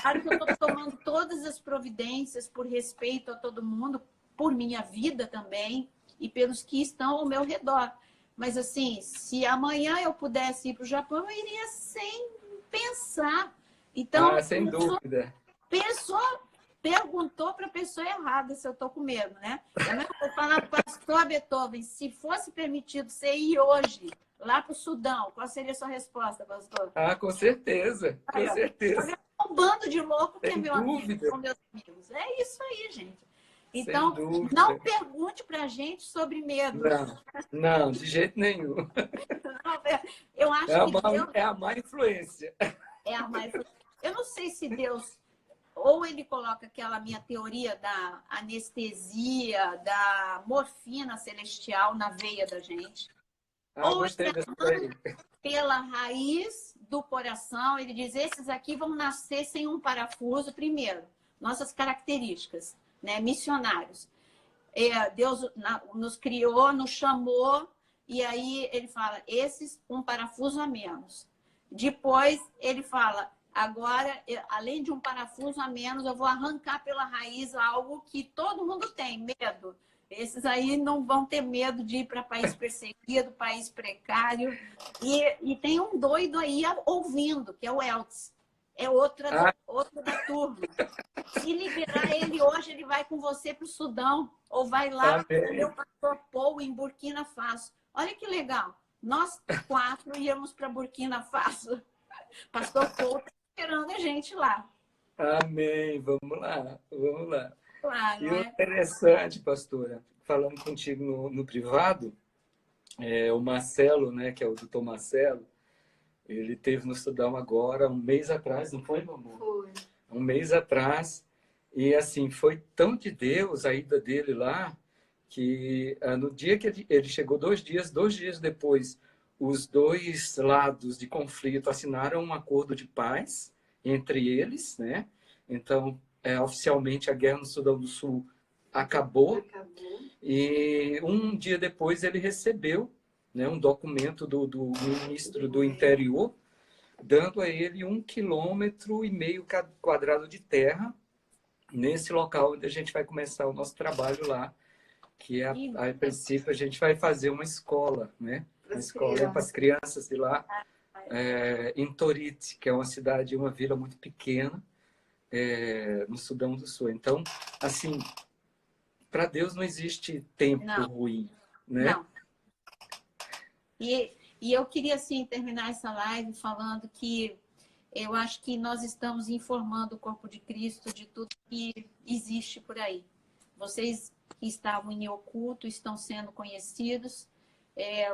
Claro que eu estou tomando todas as providências por respeito a todo mundo, por minha vida também e pelos que estão ao meu redor. Mas, assim, se amanhã eu pudesse ir para o Japão, eu iria sem pensar. Então, sem dúvida. Perguntou para a pessoa errada se eu estou com medo, né? Eu vou falar para o pastor Beethoven, se fosse permitido você ir hoje lá para o Sudão, qual seria a sua resposta, pastor? Com certeza, com certeza. Um bando de louco que é Sem meu dúvida. amigo, são meus amigos. É isso aí, gente. Então, não pergunte para a gente sobre medo. Não, de jeito nenhum. Eu acho que Deus... É a má influência. É a má influência. Eu não sei se Deus... Ou ele coloca aquela minha teoria da anestesia, da morfina celestial na veia da gente. Ou gostei dessa aí. Pela raiz do coração, ele diz, esses aqui vão nascer sem um parafuso primeiro. Nossas características, né? Missionários. Deus nos criou, nos chamou, e aí ele fala, esses um parafuso a menos. Depois ele fala, agora, além de um parafuso a menos, eu vou arrancar pela raiz algo que todo mundo tem, medo. Esses aí não vão ter medo de ir para país perseguido, país precário. E tem um doido aí ouvindo, que é o Eltz. É outro da turma. Se liberar ele hoje, ele vai com você para o Sudão. Ou vai lá com o meu pastor Paul em Burkina Faso. Olha que legal. Nós 4 íamos para Burkina Faso. Pastor Paul está esperando a gente lá. Amém. Vamos lá. Claro, e o interessante, pastora, falando contigo no privado, o Marcelo, né, que é o doutor Marcelo, ele esteve no Sudão agora, um mês atrás, não foi, meu amor? Foi. Um mês atrás. E, assim, foi tão de Deus a ida dele lá, que no dia que ele chegou 2 dias depois, os 2 lados de conflito assinaram um acordo de paz entre eles, né? Então, oficialmente, a guerra no Sudão do Sul acabou. E um dia depois ele recebeu, né, um documento do ministro do Interior, dando a ele 1,5 km² de terra, nesse local onde a gente vai começar o nosso trabalho lá, que a princípio a gente vai fazer uma escola, né? Uma escola para as crianças de lá, em Torit, que é uma cidade, uma vila muito pequena, no Sudão do Sul. Então, assim, para Deus não existe tempo ruim, né? Não. E eu queria, assim, terminar essa live falando que eu acho que nós estamos informando o corpo de Cristo de tudo que existe por aí. Vocês que estavam em oculto estão sendo conhecidos.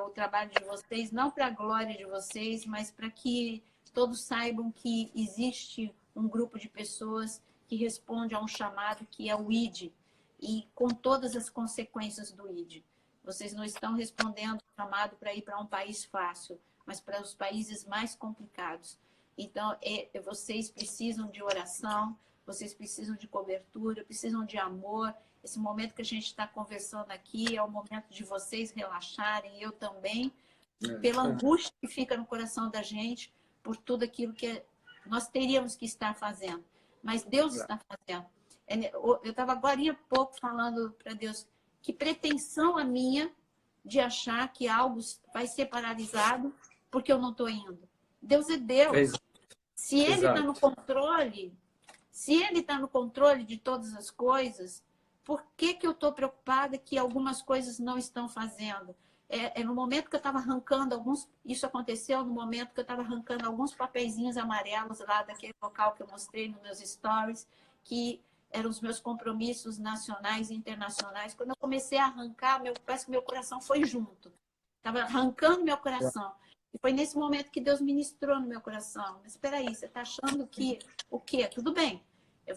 O trabalho de vocês, não para a glória de vocês, mas para que todos saibam que existe um grupo de pessoas que responde a um chamado que é o ID, e com todas as consequências do ID. Vocês não estão respondendo ao chamado para ir para um país fácil, mas para os países mais complicados. Então, vocês precisam de oração, vocês precisam de cobertura, precisam de amor. Esse momento que a gente está conversando aqui é o momento de vocês relaxarem, eu também, pela angústia que fica no coração da gente, por tudo aquilo que nós teríamos que estar fazendo. Mas Deus está fazendo. Eu estava agora há pouco falando para Deus, que pretensão a minha de achar que algo vai ser paralisado porque eu não estou indo. Deus é Deus. Se Ele está no controle, se Ele está no controle de todas as coisas, por que eu estou preocupada que algumas coisas não estão fazendo? No momento que eu estava arrancando isso aconteceu no momento que eu estava arrancando alguns papeizinhos amarelos lá daquele local que eu mostrei nos meus stories, que eram os meus compromissos nacionais e internacionais. Quando eu comecei a arrancar, parece que meu coração foi junto. Estava arrancando meu coração. E foi nesse momento que Deus ministrou no meu coração. Mas espera aí, você está achando que o quê? Tudo bem.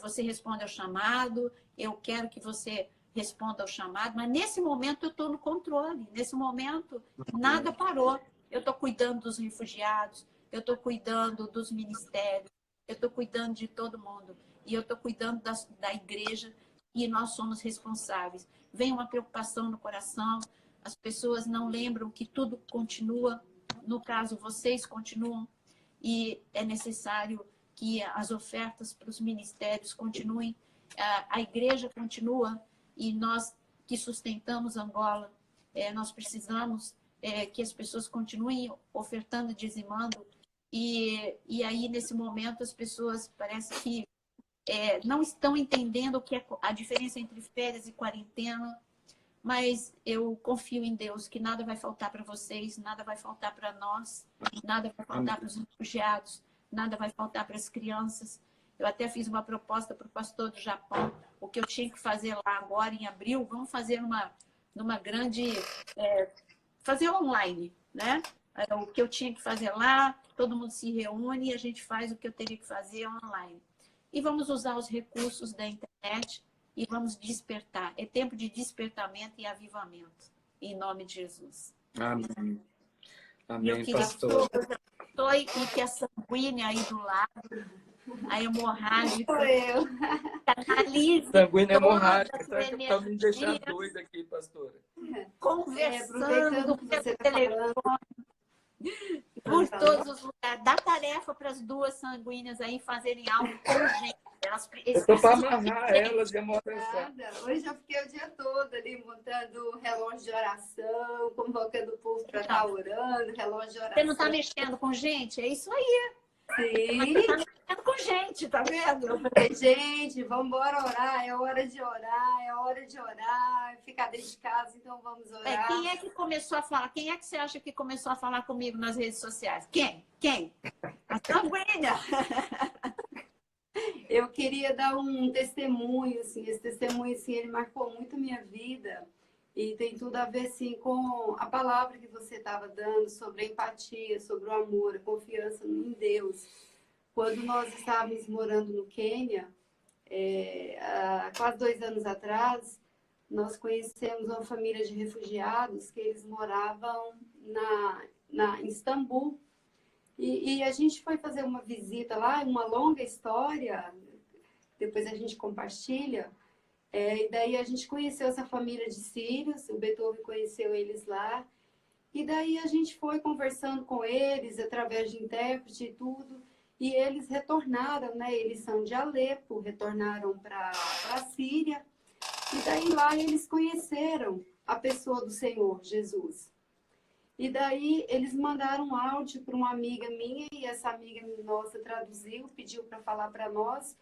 Você responde ao chamado, eu quero que você responda ao chamado, mas nesse momento eu estou no controle. Nesse momento, nada parou. Eu estou cuidando dos refugiados, eu estou cuidando dos ministérios, eu estou cuidando de todo mundo. E eu estou cuidando da igreja e nós somos responsáveis. Vem uma preocupação no coração, as pessoas não lembram que tudo continua. No caso, vocês continuam e é necessário que as ofertas para os ministérios continuem, a igreja continua e nós que sustentamos Angola, nós precisamos que as pessoas continuem ofertando e dizimando e aí, nesse momento, as pessoas parece que não estão entendendo o que é a diferença entre férias e quarentena, mas eu confio em Deus que nada vai faltar para vocês, nada vai faltar para nós, nada vai faltar para os refugiados, nada vai faltar para as crianças. Eu até fiz uma proposta para o pastor do Japão, o que eu tinha que fazer lá agora em abril, vamos fazer numa grande... fazer online, né? O que eu tinha que fazer lá, todo mundo se reúne e a gente faz o que eu teria que fazer online. E vamos usar os recursos da internet e vamos despertar. É tempo de despertamento e avivamento. Em nome de Jesus. Amém. Amém, eu queria pastor. E que a sanguínea aí do lado, a hemorrágica, canalize sanguínea hemorrágica, está me deixando doida aqui, pastora. Conversando pelo telefone, por todos os lugares. Dá tarefa para as duas sanguíneas aí fazerem algo urgente. Eu estou para amarrar elas e amorteçar. Hoje eu fiquei o dia todo ali montando relógio de oração, convocando o povo para estar orando, relógio de oração. Você não está mexendo com gente? É isso aí. Sim. Está mexendo com gente, tá vendo? Eu falei, gente, vamos embora orar, é hora de orar, ficar dentro de casa, então vamos orar. Quem é que começou a falar? Quem é que você acha que começou a falar comigo nas redes sociais? Quem? A sanguínea. Eu queria dar um testemunho, assim, esse testemunho, assim, ele marcou muito a minha vida e tem tudo a ver, assim, com a palavra que você estava dando sobre a empatia, sobre o amor, a confiança em Deus. Quando nós estávamos morando no Quênia, há quase 2 anos atrás, nós conhecemos uma família de refugiados que eles moravam em Istambul. E a gente foi fazer uma visita lá, uma longa história, depois a gente compartilha. E daí a gente conheceu essa família de sírios, o Beethoven conheceu eles lá. E daí a gente foi conversando com eles através de intérprete e tudo. E eles retornaram, né? Eles são de Alepo, retornaram para a Síria. E daí lá eles conheceram a pessoa do Senhor, Jesus. E daí eles mandaram um áudio para uma amiga minha, e essa amiga nossa traduziu, pediu para falar para nós.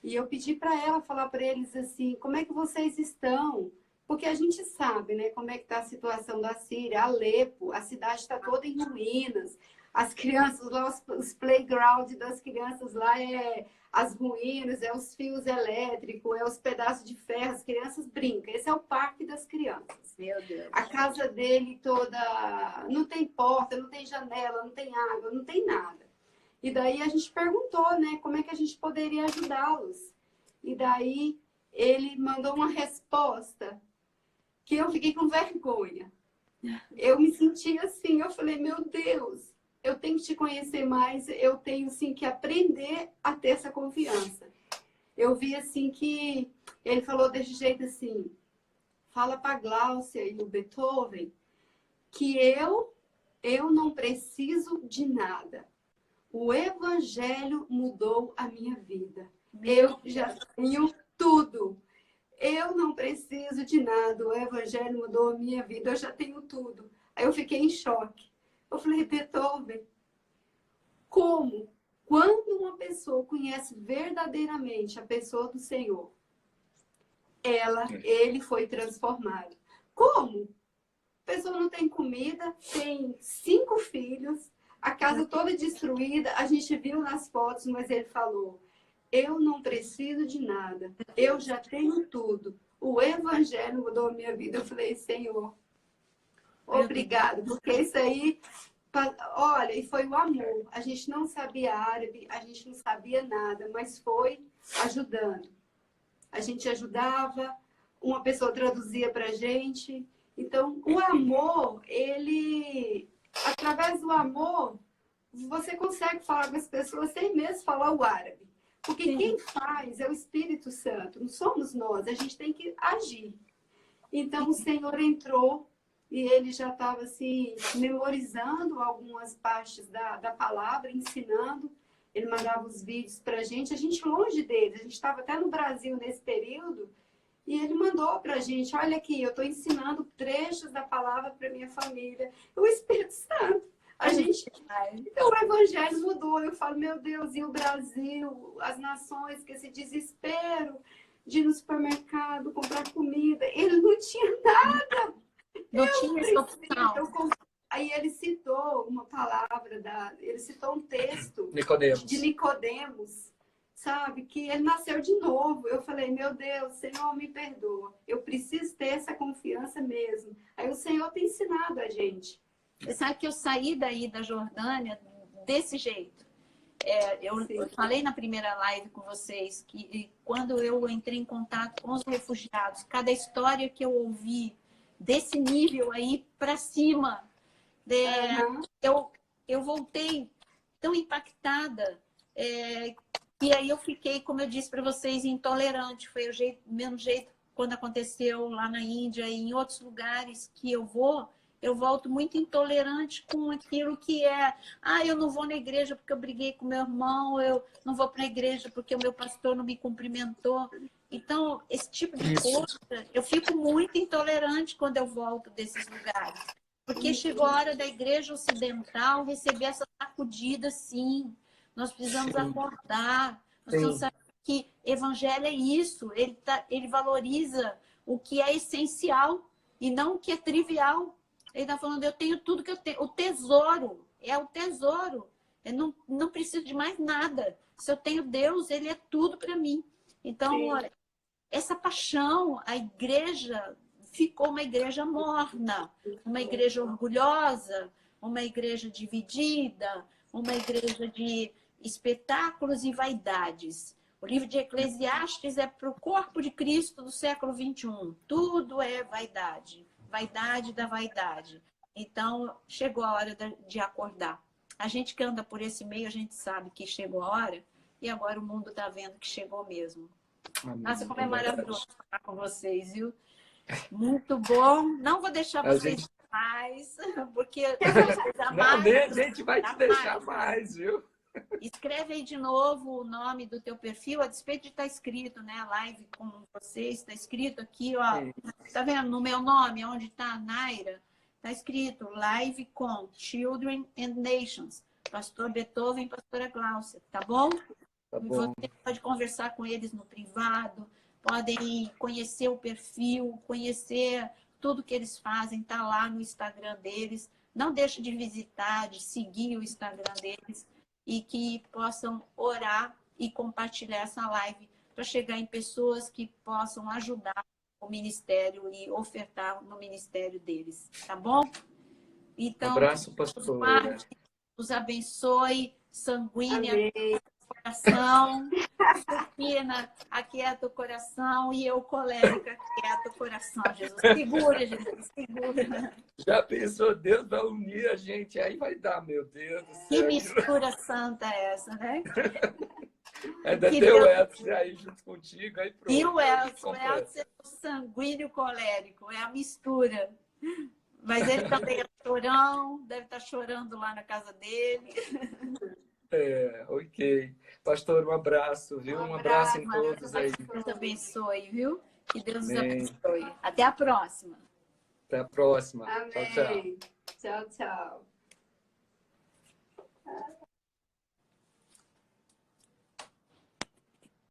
E eu pedi para ela falar para eles assim, como é que vocês estão? Porque a gente sabe, né, como é que está a situação da Síria, Alepo, a cidade está toda em ruínas. As crianças lá, os playgrounds das crianças lá é as ruínas, é os fios elétricos, é os pedaços de ferro, as crianças brincam. Esse é o parque das crianças. Meu Deus. A casa dele toda não tem porta, não tem janela, não tem água, não tem nada. E daí a gente perguntou, né, como é que a gente poderia ajudá-los. E daí ele mandou uma resposta que eu fiquei com vergonha. Eu me senti assim, eu falei, meu Deus, eu tenho que te conhecer mais, eu tenho assim que aprender a ter essa confiança. Eu vi assim que ele falou desse jeito assim, fala para a Gláucia e o Beethoven que eu não preciso de nada. O Evangelho mudou a minha vida. Eu já tenho tudo. Eu não preciso de nada. O Evangelho mudou a minha vida. Eu já tenho tudo. Aí eu fiquei em choque. Eu falei, Beethoven, como? Quando uma pessoa conhece verdadeiramente a pessoa do Senhor, ele foi transformado. Como? A pessoa não tem comida, tem 5 filhos, a casa toda destruída, a gente viu nas fotos, mas ele falou, eu não preciso de nada, eu já tenho tudo. O Evangelho mudou a minha vida. Eu falei, Senhor, obrigado, porque isso aí, olha, e foi o amor. A gente não sabia árabe, a gente não sabia nada, mas foi ajudando. A gente ajudava, uma pessoa traduzia para a gente. Então, o amor, através do amor, você consegue falar com as pessoas sem mesmo falar o árabe. Porque quem faz é o Espírito Santo, não somos nós, a gente tem que agir. Então, o Senhor entrou e ele já estava assim, memorizando algumas partes da palavra, ensinando. Ele mandava os vídeos para a gente longe dele, a gente estava até no Brasil nesse período, e ele mandou para a gente, olha aqui, eu estou ensinando trechos da palavra para minha família. O Espírito Santo. Então o Evangelho mudou. Eu falo, meu Deus, e o Brasil, as nações, que esse desespero de ir no supermercado, comprar comida, ele não tinha nada. Não tinha essa opção. Aí ele citou uma palavra, ele citou um texto de Nicodemos, sabe? Que ele nasceu de novo. Eu falei, meu Deus, Senhor, me perdoa. Eu preciso ter essa confiança mesmo. Aí o Senhor tem ensinado a gente. Você sabe que eu saí daí da Jordânia desse jeito. Eu falei na primeira live com vocês que quando eu entrei em contato com os refugiados, cada história que eu ouvi desse nível aí para cima, eu voltei tão impactada. E aí eu fiquei, como eu disse para vocês, intolerante. Foi o mesmo jeito quando aconteceu lá na Índia e em outros lugares que eu volto muito intolerante com aquilo que é, eu não vou na igreja porque eu briguei com meu irmão, eu não vou para a igreja porque o meu pastor não me cumprimentou. Então, esse tipo de coisa, eu fico muito intolerante quando eu volto desses lugares. Porque chegou a hora da igreja ocidental receber essa sacudida, sim. Nós precisamos acordar. Nós precisamos saber que evangelho é isso. Ele valoriza o que é essencial e não o que é trivial. Ele está falando, eu tenho tudo que eu tenho. O tesouro, é o tesouro. Eu não preciso de mais nada. Se eu tenho Deus, Ele é tudo para mim. Então, essa paixão, a igreja ficou uma igreja morna, uma igreja orgulhosa, uma igreja dividida, uma igreja de espetáculos e vaidades. O livro de Eclesiastes é para o corpo de Cristo do século XXI. Tudo é vaidade. Vaidade da vaidade. Então, chegou a hora de acordar. A gente que anda por esse meio, a gente sabe que chegou a hora e agora o mundo está vendo que chegou mesmo. Nossa, como é maravilhoso falar com vocês, viu? Muito bom. Não vou deixar vocês mais, porque Não, nem a gente vai te deixar mais, viu? Escreve aí de novo o nome do teu perfil, a despeito de estar escrito, né? Live com vocês, está escrito aqui, ó. Tá vendo? No meu nome, onde está a Naira, está escrito Live com Children and Nations, Pastor Beethoven e Pastora Glaucia, tá bom? Tá bom. Você pode conversar com eles no privado, podem conhecer o perfil, conhecer tudo que eles fazem, tá lá no Instagram deles. Não deixe de visitar, de seguir o Instagram deles e que possam orar e compartilhar essa live para chegar em pessoas que possam ajudar o ministério e ofertar no ministério deles, tá bom? Então, Abraço, pastor. Os abençoe, sanguínea, Amém. coração, supina, aquieta o coração, e eu, colérica, aquieta o coração, Jesus. Segura, Jesus, segura. Já pensou, Deus vai unir a gente, aí vai dar, meu Deus do Que céu. mistura santa é essa, né? Ainda que tem o Deus- Edson aí junto contigo, aí pronto. E o Elson completa. é o sanguíneo colérico, é a mistura. Mas ele também é chorão, deve estar chorando lá na casa dele. É, ok. Pastor, um abraço, viu? Um abraço em todos aí. Deus abençoe, viu? Que Deus os Amém. abençoe. Até a próxima. Até a próxima. Amém. Tchau, tchau. Tchau, tchau.